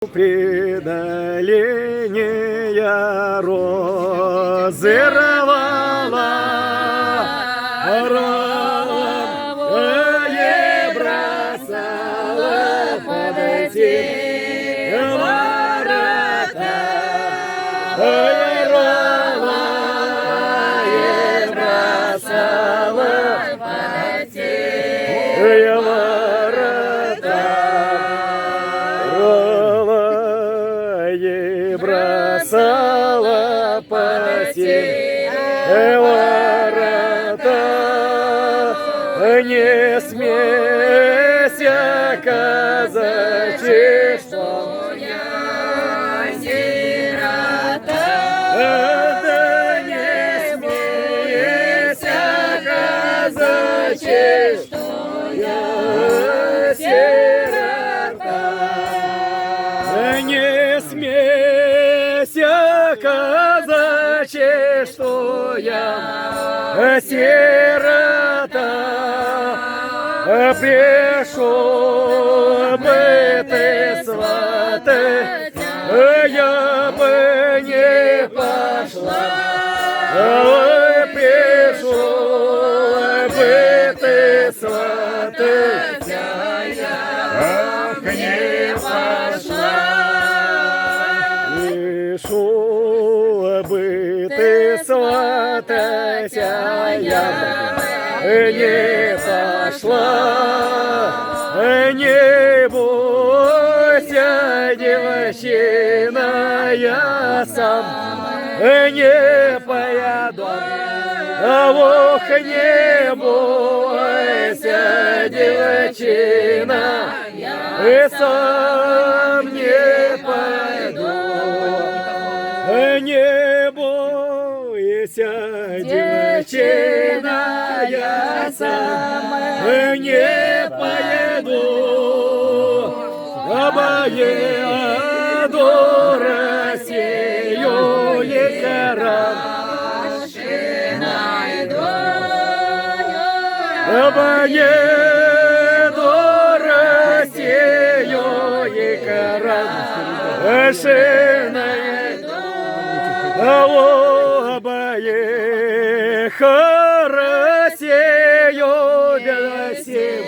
Преодоление разорвала, ровное бросала под эти ворота, ровное бросала под эти ворота. Бросала по тем ворота, не смейся, казачий, что я сирота. Да не смейся, казачий, что я сирота. Не смейся, казачий, что я сирота. Пришел бы ты сватать, я бы не пошла. Пришел бы ты сватать, я не пошла. Пришел бы ты сватайся, я не пошла. Не бойся, девчина, я сам не поеду. Ох, не бойся, девчина, я сам не пойду. Не бойся, девчина, я сам не поеду. Обоеду Россию и обоеду Россию и Россию для всем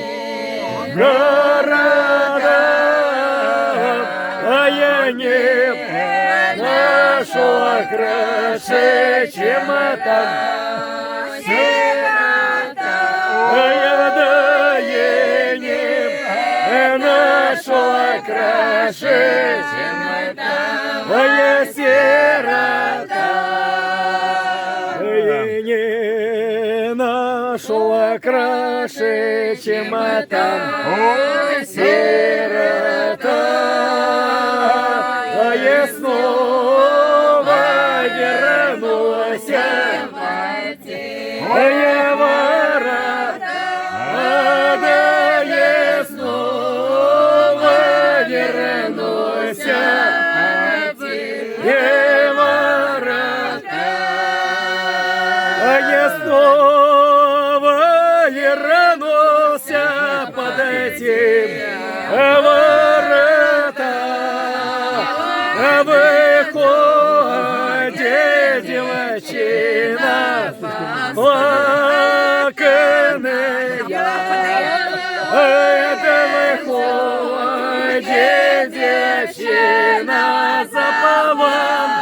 городам, а я не нашла краше, чем там. Нашла краше, чем моя сирота. Не нашла краше, чем там сирота. Я снова вернулась, я ворота, да я снова вернусь, ворота. Я снова вернулся под этим ворота. Выходит девчина плаканая, это выходит девчина заплаканая.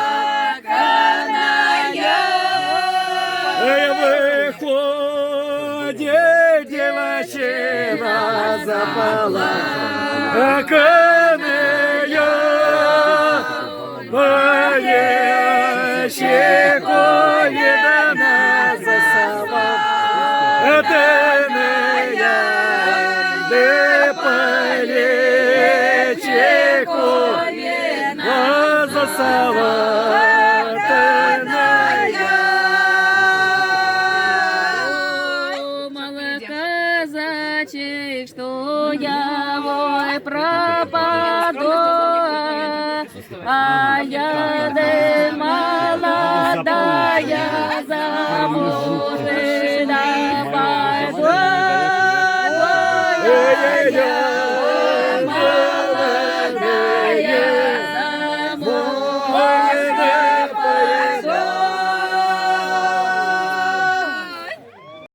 Выходит девчина заплаканая, моей щекой видна за собой. Казачек, что я вой пропаду, а я да молодая замужина пойду.